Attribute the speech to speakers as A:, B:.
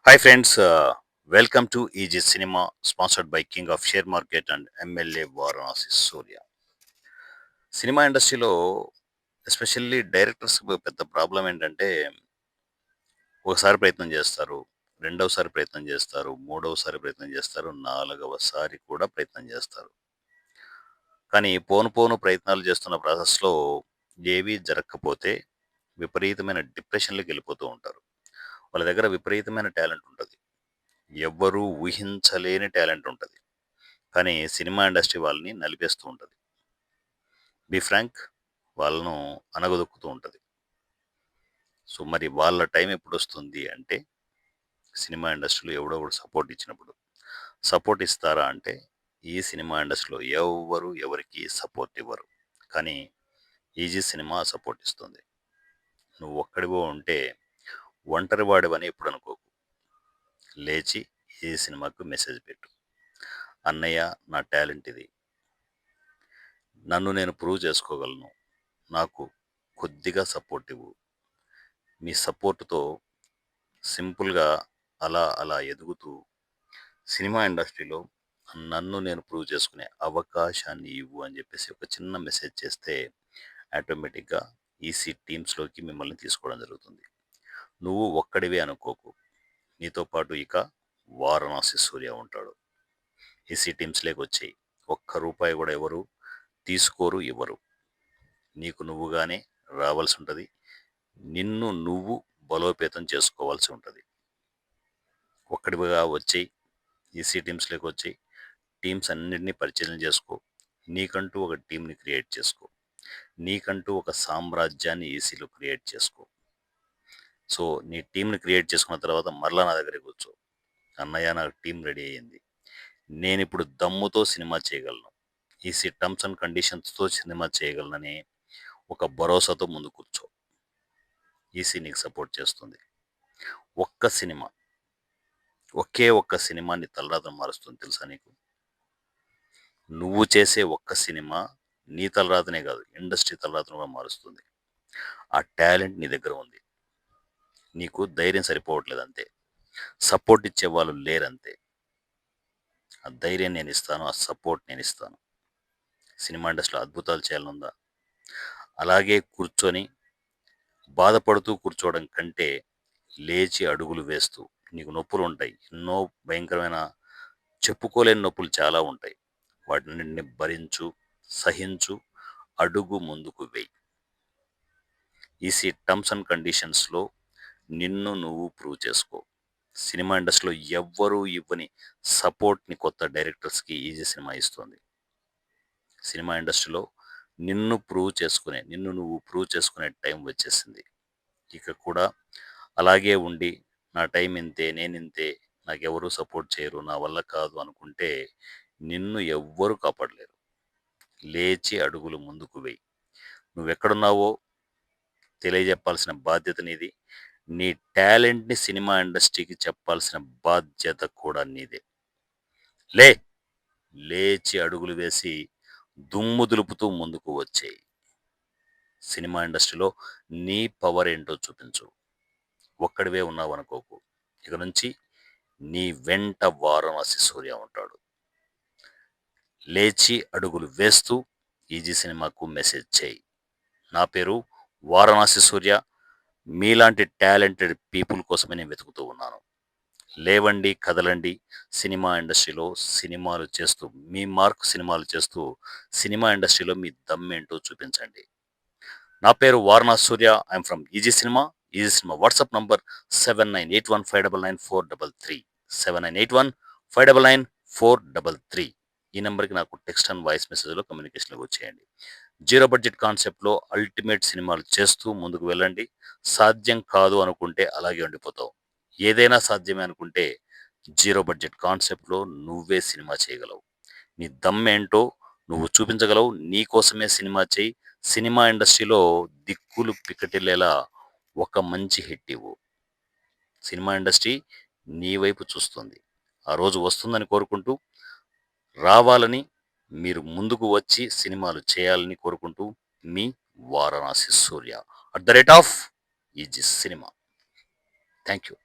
A: Hi friends, welcome to EG Cinema, sponsored by King of Share Market and MLA Varanasi Surya. Cinema ఇండస్ట్రీలో especially directors పెద్ద problem ఏంటంటే ఒకసారి ప్రయత్నం చేస్తారు, రెండవసారి ప్రయత్నం చేస్తారు, మూడవసారి ప్రయత్నం చేస్తారు, నాలుగవసారి కూడా ప్రయత్నం చేస్తారు. కానీ పోను పోను ప్రయత్నాలు చేస్తున్న ప్రాసెస్లో ఏవి జరగకపోతే విపరీతమైన డిప్రెషన్లోకి వెళ్ళిపోతూ ఉంటారు. వాళ్ళ దగ్గర విపరీతమైన టాలెంట్ ఉంటుంది, ఎవ్వరూ ఊహించలేని టాలెంట్ ఉంటుంది. కానీ సినిమా ఇండస్ట్రీ వాళ్ళని నలిపేస్తూ ఉంటుంది. బీ ఫ్రాంక్, వాళ్ళను అనగదొక్కుతూ ఉంటుంది. సో మరి వాళ్ళ టైం ఎప్పుడొస్తుంది అంటే, సినిమా ఇండస్ట్రీలో ఎవడో ఒకడు సపోర్ట్ ఇచ్చినప్పుడు. సపోర్ట్ ఇస్తారా అంటే, ఈ సినిమా ఇండస్ట్రీలో ఎవ్వరు ఎవరికి సపోర్ట్ ఇవ్వరు. కానీ ఈజీ సినిమా సపోర్ట్ ఇస్తుంది. నువ్వు ఒక్కడివో ఉంటే ఒంటరి వాడివని ఎప్పుడు అనుకోకు. లేచి ఈ సినిమాకు మెసేజ్ పెట్టు. అన్నయ్య, నా టాలెంట్ ఇది, నన్ను నేను ప్రూవ్ చేసుకోగలను, నాకు కొద్దిగా సపోర్ట్ ఇవ్వు. మీ సపోర్ట్తో సింపుల్గా అలా అలా ఎదుగుతూ సినిమా ఇండస్ట్రీలో నన్ను నేను ప్రూవ్ చేసుకునే అవకాశాన్ని ఇవ్వు అని చెప్పేసి ఒక చిన్న మెసేజ్ చేస్తే ఆటోమేటిక్గా ఈసీ టీమ్స్లోకి మిమ్మల్ని తీసుకోవడం జరుగుతుంది. నువ్వు ఒక్కడివే అనుకోకు, నీతో పాటు ఇక వారణాసి సూర్య ఉంటాడు. ఈసీ టీమ్స్లోకి వచ్చి ఒక్క రూపాయి కూడా ఎవరు తీసుకోరు, ఇవ్వరు. నీకు నువ్వుగానే రావాల్సి ఉంటుంది, నిన్ను నువ్వు బలోపేతం చేసుకోవాల్సి ఉంటుంది. ఒక్కడిగా వచ్చి ఈసీ టీమ్స్లోకి వచ్చి టీమ్స్ అన్నింటినీ పరిచయం చేసుకో. నీకంటూ ఒక టీంని క్రియేట్ చేసుకో. నీకంటూ ఒక సామ్రాజ్యాన్ని ఈసీలో క్రియేట్ చేసుకో. సో నీ టీంని క్రియేట్ చేసుకున్న తర్వాత మరలా నా దగ్గరికి కూర్చో. అన్నయ్య, నాకు టీం రెడీ అయ్యింది, నేను ఇప్పుడు దమ్ముతో సినిమా చేయగలను, ఈసీ టర్మ్స్ అండ్ కండిషన్స్తో సినిమా చేయగలనని ఒక భరోసాతో ముందు కూర్చో. ఈసీ నీకు సపోర్ట్ చేస్తుంది. ఒక్క సినిమా, ఒకే ఒక్క సినిమాని తలరాతను మారుస్తుంది తెలుసా నీకు? నువ్వు చేసే ఒక్క సినిమా నీ తలరాతనే కాదు, ఇండస్ట్రీ తలరాతను కూడా మారుస్తుంది. ఆ టాలెంట్ నీ దగ్గర ఉంది, నీకు ధైర్యం సరిపోవట్లేదు అంతే, సపోర్ట్ ఇచ్చే వాళ్ళు లేరంతే. ఆ ధైర్యం నేను ఇస్తాను, ఆ సపోర్ట్ నేను ఇస్తాను. సినిమా ఇండస్ట్రీలో అద్భుతాలు చేయాలనుందా? అలాగే కూర్చొని బాధపడుతూ కూర్చోవడం కంటే లేచి అడుగులు వేస్తూ, నీకు నొప్పులు ఉంటాయి, ఎన్నో భయంకరమైన చెప్పుకోలేని నొప్పులు చాలా ఉంటాయి, వాటిని భరించు, సహించు, అడుగు ముందుకు వెయ్యి. ఈసీ టర్మ్స్ అండ్ కండిషన్స్లో నిన్ను నువ్వు ప్రూవ్ చేసుకో. సినిమా ఇండస్ట్రీలో ఎవ్వరూ ఇవ్వని సపోర్ట్ని కొత్త డైరెక్టర్స్కి ఈజీ సినిమా ఇస్తుంది. సినిమా ఇండస్ట్రీలో నిన్ను నువ్వు ప్రూవ్ చేసుకునే టైం వచ్చేసింది. ఇక కూడా అలాగే ఉండి నా టైం ఇంతే, నేనింతే, నాకెవరూ సపోర్ట్ చేయరు, నా వల్ల కాదు అనుకుంటే నిన్ను ఎవ్వరూ కాపాడలేరు. లేచి అడుగులు ముందుకు వెయ్యి. నువ్వెక్కడున్నావో తెలియజెప్పాల్సిన బాధ్యత నీది. నీ టాలెంట్ని సినిమా ఇండస్ట్రీకి చెప్పాల్సిన బాధ్యత కూడా నీదే. లే, లేచి అడుగులు వేసి దుమ్ము దులుపుతూ ముందుకు వచ్చేయి. సినిమా ఇండస్ట్రీలో నీ పవర్ ఏంటో చూపించు. ఒక్కడివే ఉన్నావు అనుకోకు. ఇక నుంచి నీ వెంట వారణాసి సూర్య ఉంటాడు. లేచి అడుగులు వేస్తూ ఈజీ సినిమాకు మెసేజ్ చేయి. నా పేరు వారణాసి సూర్య. మీలాంటి టాలెంటెడ్ పీపుల్ కోసమే నేను వెతుకుతూ ఉన్నాను. లేవండి, కదలండి, సినిమా ఇండస్ట్రీలో సినిమాలు చేస్తూ, మీ మార్క్ సినిమాలు చేస్తూ సినిమా ఇండస్ట్రీలో మీ దమ్మేంటో చూపించండి. నా పేరు Varanasi Surya. I'm from easy cinema. Easy cinema WhatsApp number 7981599433, 7981599433. ఈ నెంబర్కి నాకు టెక్స్ట్ అండ్ వాయిస్ మెసేజ్లో కమ్యూనికేషన్లోకి వచ్చేయండి. జీరో బడ్జెట్ కాన్సెప్ట్లో అల్టిమేట్ సినిమాలు చేస్తూ ముందుకు వెళ్ళండి. సాధ్యం కాదు అనుకుంటే అలాగే ఉండిపోతావు. ఏదైనా సాధ్యమే అనుకుంటే జీరో బడ్జెట్ కాన్సెప్ట్లో నువ్వే సినిమా చేయగలవు. నీ దమ్మేంటో నువ్వు చూపించగలవు. నీ కోసమే సినిమా చేయి. సినిమా ఇండస్ట్రీలో దిక్కులు పిక్కటిల్లేలా ఒక మంచి హిట్ ఇవ్వు. సినిమా ఇండస్ట్రీ నీ వైపు చూస్తుంది. ఆ రోజు వస్తుందని కోరుకుంటూ, రావాలని, మీరు ముందుకు వచ్చి సినిమాలు చేయాలని కోరుకుంటూ, మీ వారణాసి సూర్య @ ఈజీ సినిమా. Thank you.